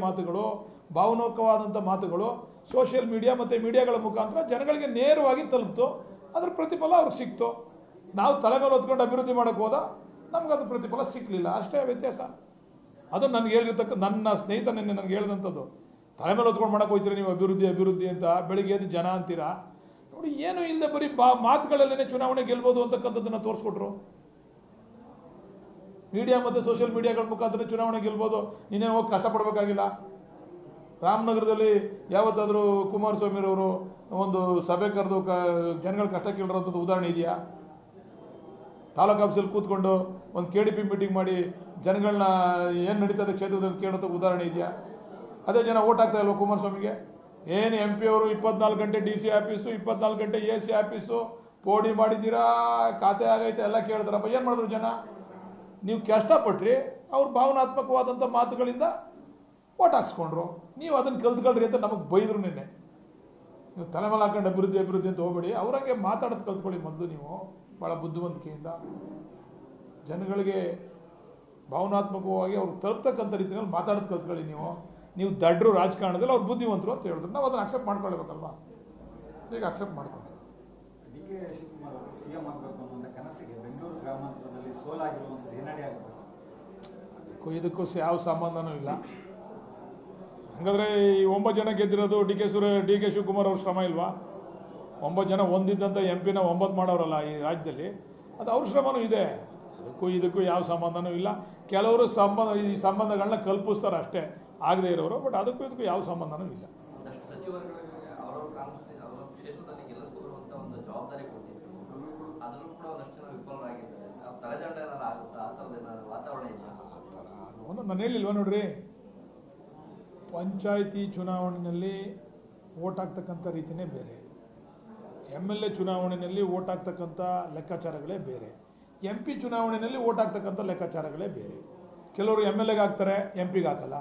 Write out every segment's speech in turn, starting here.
ಮಾತುಗಳು, ಭಾವನಾತ್ಮಕವಾದಂಥ ಮಾತುಗಳು social media ಮತ್ತು ಮೀಡಿಯಾಗಳ ಮುಖಾಂತರ ಜನಗಳಿಗೆ ನೇರವಾಗಿ ತಲುಪ್ತು. ಅದರ ಪ್ರತಿಫಲ ಅವ್ರಿಗೆ ಸಿಕ್ತು. ನಾವು ತಲೆ ಮೇಲೆ ಹೊತ್ಕೊಂಡು ಅಭಿವೃದ್ಧಿ ಮಾಡೋಕ್ಕೆ ಹೋದ ನಮ್ಗೆ ಅದು ಪ್ರತಿಫಲ ಸಿಕ್ಕಲಿಲ್ಲ, ಅಷ್ಟೇ ವ್ಯತ್ಯಾಸ. ಅದು ನನಗೆ ಹೇಳಿರ್ತಕ್ಕ ನನ್ನ ಸ್ನೇಹಿತ ನಿನ್ನೆ ನನಗೆ ಹೇಳಿದಂಥದ್ದು, ತಲೆ ಮೇಲೆ ಹೊತ್ಕೊಂಡು ಮಾಡೋಕೆ ಹೋಗ್ತೀರಿ ನೀವು ಅಭಿವೃದ್ಧಿ ಅಂತ. ಬೆಳಿಗ್ಗೆ ಎದ್ದು ಜನ ಅಂತೀರಾ ನೋಡಿ, ಏನೂ ಇಲ್ಲದೆ ಬರೀ ಮಾತುಗಳಲ್ಲೇ ಚುನಾವಣೆ ಗೆಲ್ಬೋದು ಅಂತಕ್ಕಂಥದ್ದನ್ನು ತೋರಿಸ್ಕೊಟ್ರು. ಮೀಡಿಯಾ ಮತ್ತು ಸೋಷಿಯಲ್ ಮೀಡಿಯಾಗಳ ಮುಖಾಂತರ ಚುನಾವಣೆ ಗೆಲ್ಬೋದು, ನೀನೇನು ಹೋಗಿ ಕಷ್ಟಪಡಬೇಕಾಗಿಲ್ಲ. ರಾಮನಗರದಲ್ಲಿ ಯಾವತ್ತಾದರೂ ಕುಮಾರಸ್ವಾಮಿರವರು ಒಂದು ಸಭೆ ಕರೆದು ಜನಗಳ ಕಷ್ಟ ಕೇಳಿರೋಂಥದ್ದು ಉದಾಹರಣೆ ಇದೆಯಾ? ತಾಲೂಕು ಆಫೀಸಲ್ಲಿ ಕೂತ್ಕೊಂಡು ಒಂದು KDP ಮೀಟಿಂಗ್ ಮಾಡಿ ಜನಗಳನ್ನ ಏನು ನಡೀತದೆ ಕ್ಷೇತ್ರದಲ್ಲಿ ಕೇಳೋಂಥ ಉದಾಹರಣೆ ಇದೆಯಾ? ಅದೇ ಜನ ಓಟ್ ಹಾಕ್ತಾ ಇಲ್ವ ಕುಮಾರಸ್ವಾಮಿಗೆ? ಏನು MP ಅವರು 24 ಗಂಟೆ DC ಆಫೀಸು, 24 ಗಂಟೆ AC ಆಫೀಸು, ಪೋಡಿ ಮಾಡಿದ್ದೀರಾ, ಖಾತೆ ಆಗೈತೆ ಎಲ್ಲ ಕೇಳ್ತಾರಪ್ಪ. ಏನು ಮಾಡಿದ್ರು ಜನ? ನೀವು ಕಷ್ಟಪಟ್ರಿ, ಅವ್ರು ಭಾವನಾತ್ಮಕವಾದಂಥ ಮಾತುಗಳಿಂದ ಓಟ್ ಹಾಕ್ಸ್ಕೊಂಡ್ರು. ನೀವು ಅದನ್ನು ಕಲ್ತ್ಕೊಳ್ರಿ ಅಂತ ನಮಗೆ ಬೈದರು ನಿನ್ನೆ. ನೀವು ತಲೆ ಮೇಲೆ ಹಾಕೊಂಡು ಅಭಿವೃದ್ಧಿ ಅಂತ ಹೋಗ್ಬೇಡಿ, ಅವ್ರಂಗೆ ಮಾತಾಡೋದು ಕಲ್ತ್ಕೊಳ್ಳಿ ಮೊದಲು. ನೀವು ಭಾಳ ಬುದ್ಧಿವಂತಿಕೆಯಿಂದ ಜನಗಳಿಗೆ ಭಾವನಾತ್ಮಕವಾಗಿ ಅವ್ರು ತಲುಪ್ತಕ್ಕಂಥ ರೀತಿಯಲ್ಲಿ ಮಾತಾಡೋದು ಕಲ್ತ್ಕೊಳ್ಳಿ. ನೀವು ದಡ್ರು ರಾಜಕಾರಣದಲ್ಲಿ ಅವ್ರು ಬುದ್ಧಿವಂತರು ಅಂತ ಹೇಳಿದ್ರು. ನಾವು ಅದನ್ನು ಅಕ್ಸೆಪ್ಟ್ ಮಾಡ್ಕೊಳ್ಬೇಕಲ್ವಾ? ಈಗ ಅಕ್ಸೆಪ್ಟ್ ಮಾಡ್ಕೊಂಡು DK ಶಿವಕುಮಾರ್ ಅವರು CM ಆಗಬೇಕು ಅನ್ನೋ ಕನಸಿಗೆ ಬೆಂಗಳೂರು ಗ್ರಾಮಾಂತರದಲ್ಲಿ ಸೋಲಾಗಿರುವಂಥದ್ದು ಹಿನ್ನಡೆ ಆಗುತ್ತೆ. ಇದಕ್ಕೂ ಯಾವ ಸಂಬಂಧನೂ ಇಲ್ಲ. ಹಾಗಾದರೆ ಈ 9 ಜನ ಗೆದ್ದಿರೋದು DK ಶಿವಕುಮಾರ್ ಅವ್ರ ಶ್ರಮ ಇಲ್ವಾ? 9 ಜನ ಹೊಂದಿದ್ದಂಥ MP ನ 9 ಮಾಡೋರಲ್ಲ ಈ ರಾಜ್ಯದಲ್ಲಿ, ಅದು ಅವ್ರ ಶ್ರಮನೂ ಇದೆ. ಇದಕ್ಕೂ ಯಾವ ಸಂಬಂಧನೂ ಇಲ್ಲ. ಕೆಲವರು ಈ ಸಂಬಂಧಗಳನ್ನ ಕಲ್ಪಿಸ್ತಾರೆ ಅಷ್ಟೇ, ಆಗದೆ ಇರೋರು. ಬಟ್ ಇದಕ್ಕೂ ಯಾವ ಸಂಬಂಧನೂ ಇಲ್ಲ. ನಾನು ಹೇಳಿಲ್ವ ನೋಡ್ರಿ, ಪಂಚಾಯಿತಿ ಚುನಾವಣೆಯಲ್ಲಿ ಓಟ್ ಹಾಕ್ತಕ್ಕಂಥ ರೀತಿಯೇ ಬೇರೆ, MLA ಚುನಾವಣೆಯಲ್ಲಿ ಓಟ್ ಹಾಕ್ತಕ್ಕಂಥ ಲೆಕ್ಕಾಚಾರಗಳೇ ಬೇರೆ, MP ಚುನಾವಣೆಯಲ್ಲಿ ಓಟ್ ಹಾಕ್ತಕ್ಕಂಥ ಲೆಕ್ಕಾಚಾರಗಳೇ ಬೇರೆ. ಕೆಲವರು MLAಗೆ ಹಾಕ್ತಾರೆ, MPಗೆ ಹಾಕಲ್ಲ.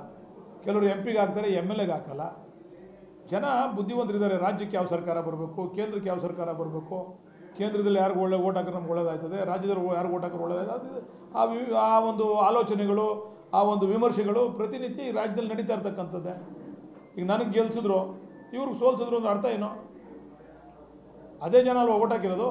ಕೆಲವರು MPಗೆ ಹಾಕ್ತಾರೆ, MLAಗೆ ಹಾಕಲ್ಲ. ಜನ ಬುದ್ಧಿವಂತರಿದ್ದಾರೆ. ರಾಜ್ಯಕ್ಕೆ ಯಾವ ಸರ್ಕಾರ ಬರಬೇಕು, ಕೇಂದ್ರಕ್ಕೆ ಯಾವ ಸರ್ಕಾರ ಬರಬೇಕು, ಕೇಂದ್ರದಲ್ಲಿ ಯಾರಿಗೂ ಒಳ್ಳೆ ಓಟ್ ಹಾಕಿದ್ರೆ ನಮ್ಗೆ ಒಳ್ಳೇದಾಗ್ತದೆ, ರಾಜ್ಯದಲ್ಲಿ ಯಾರು ಓಟ್ ಹಾಕಿದ್ರೆ ಒಳ್ಳೇದಾಗ್ತದೆ, ಆ ಒಂದು ಆಲೋಚನೆಗಳು, ಆ ಒಂದು ವಿಮರ್ಶೆಗಳು ಪ್ರತಿನಿತ್ಯ ಈ ರಾಜ್ಯದಲ್ಲಿ ನಡೀತಾ ಇರ್ತಕ್ಕಂಥದ್ದೇ. ಈಗ ನನಗೆ ಗೆಲ್ಸಿದ್ರು, ಇವ್ರಿಗೆ ಸೋಲ್ಸಿದ್ರು ಅಂದ್ರೆ ಅರ್ಥ ಏನು? ಅದೇ ಜನ ಅಲ್ವಾ ಓಟ್ ಹಾಕಿರೋದು.